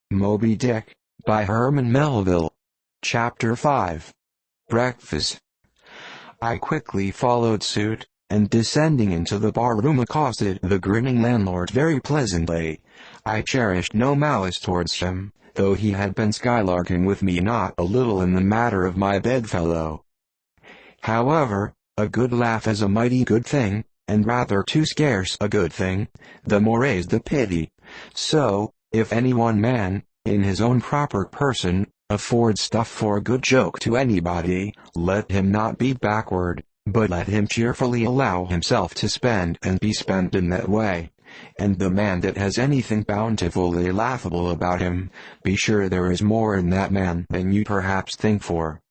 Moby-Dick, by Herman Melville. Chapter 5. Breakfast. I quickly followed suit, and descending into the bar-room accosted the grinning landlord very pleasantly. I cherished no malice towards him, though he had been skylarking with me not a little in the matter of my bedfellow. However, a good laugh is a mighty good thing, and rather too scarce a good thing, the more is the pity. So, if any one man, in his own proper person, affords stuff for a good joke to anybody, let him not be backward, but let him cheerfully allow himself to spend and be spent in that way. And the man that has anything bountifully laughable about him, be sure there is more in that man than you perhaps think for.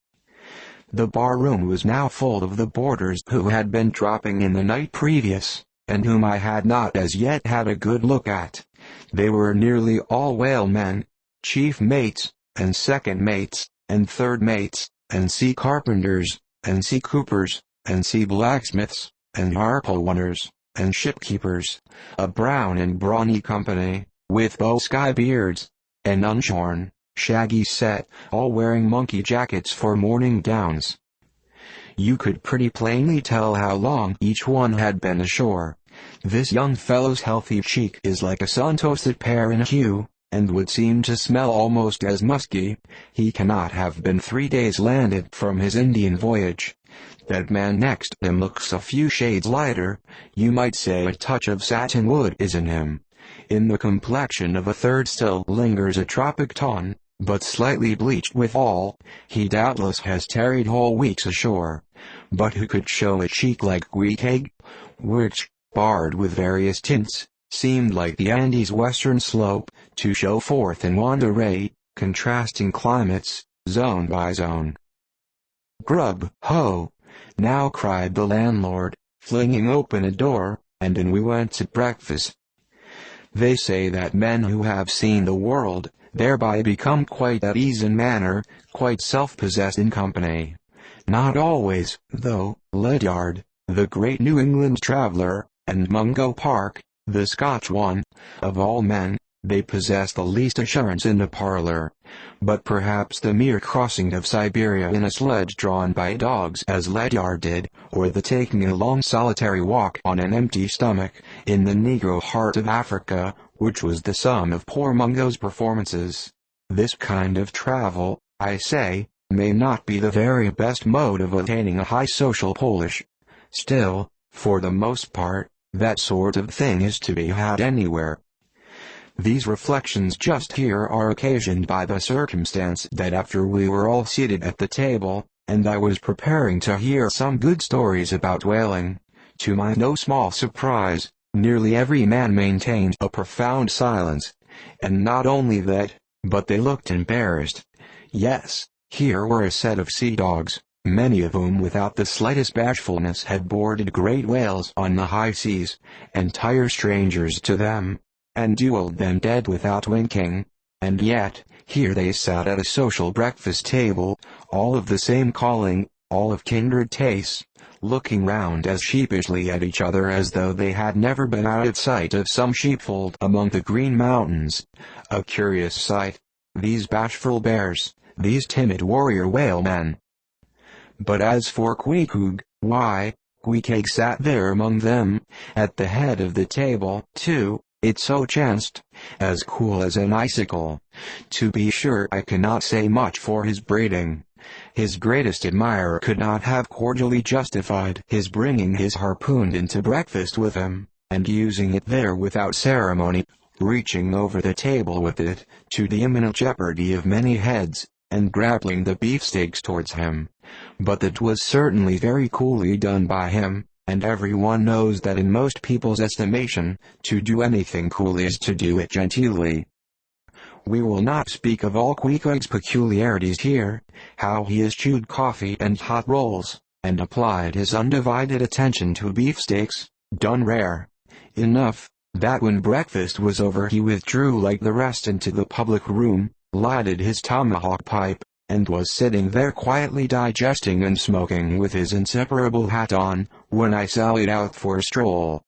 The bar-room was now full of the boarders who had been dropping in the night previous, and whom I had not as yet had a good look at. They were nearly all whalemen, chief mates, and second mates, and third mates, and sea carpenters, and sea coopers, and sea blacksmiths, and harpooners, and shipkeepers, a brown and brawny company, with bow sky beards, and unshorn, shaggy set, all wearing monkey jackets for morning gowns. You could pretty plainly tell how long each one had been ashore. This young fellow's healthy cheek is like a sun-toasted pear in hue, and would seem to smell almost as musky. He cannot have been 3 days landed from his Indian voyage. That man next him looks a few shades lighter, you might say a touch of satin wood is in him. In the complexion of a third still lingers a tropic tone, but slightly bleached withal. He doubtless has tarried whole weeks ashore. But who could show a cheek like Greek egg, which, barred with various tints, seemed like the Andes' western slope, to show forth in wand array, contrasting climates, zone by zone. "Grub, ho!" now cried the landlord, flinging open a door, and in we went to breakfast. They say that men who have seen the world, thereby become quite at ease in manner, quite self-possessed in company. Not always, though. Ledyard, the great New England traveler, and Mungo Park, the Scotch one, of all men, they possess the least assurance in a parlor. But perhaps the mere crossing of Siberia in a sledge drawn by dogs as Ledyard did, or the taking a long solitary walk on an empty stomach, in the Negro heart of Africa, which was the sum of poor Mungo's performances. This kind of travel, I say, may not be the very best mode of attaining a high social polish. Still, for the most part, that sort of thing is to be had anywhere. These reflections just here are occasioned by the circumstance that after we were all seated at the table, and I was preparing to hear some good stories about whaling, to my no small surprise, nearly every man maintained a profound silence, and not only that, but they looked embarrassed. Yes, here were a set of sea dogs, many of whom without the slightest bashfulness had boarded great whales on the high seas, entire strangers to them, and duelled them dead without winking, and yet, here they sat at a social breakfast table, all of the same calling, all of kindred tastes, looking round as sheepishly at each other as though they had never been out of sight of some sheepfold among the Green Mountains. A curious sight, these bashful bears, these timid warrior whalemen. But as for Queequeg, why, Queequeg sat there among them, at the head of the table, too. It so chanced, as cool as an icicle. To be sure, I cannot say much for his breeding. His greatest admirer could not have cordially justified his bringing his harpoon into breakfast with him, and using it there without ceremony, reaching over the table with it, to the imminent jeopardy of many heads, and grappling the beefsteaks towards him. But that was certainly very coolly done by him. And everyone knows that in most people's estimation, to do anything cool is to do it genteelly. We will not speak of all Queequeg's peculiarities here, how he eschewed coffee and hot rolls, and applied his undivided attention to beefsteaks, done rare enough, that when breakfast was over he withdrew like the rest into the public room, lighted his tomahawk pipe, and was sitting there quietly digesting and smoking with his inseparable hat on, when I sallied out for a stroll.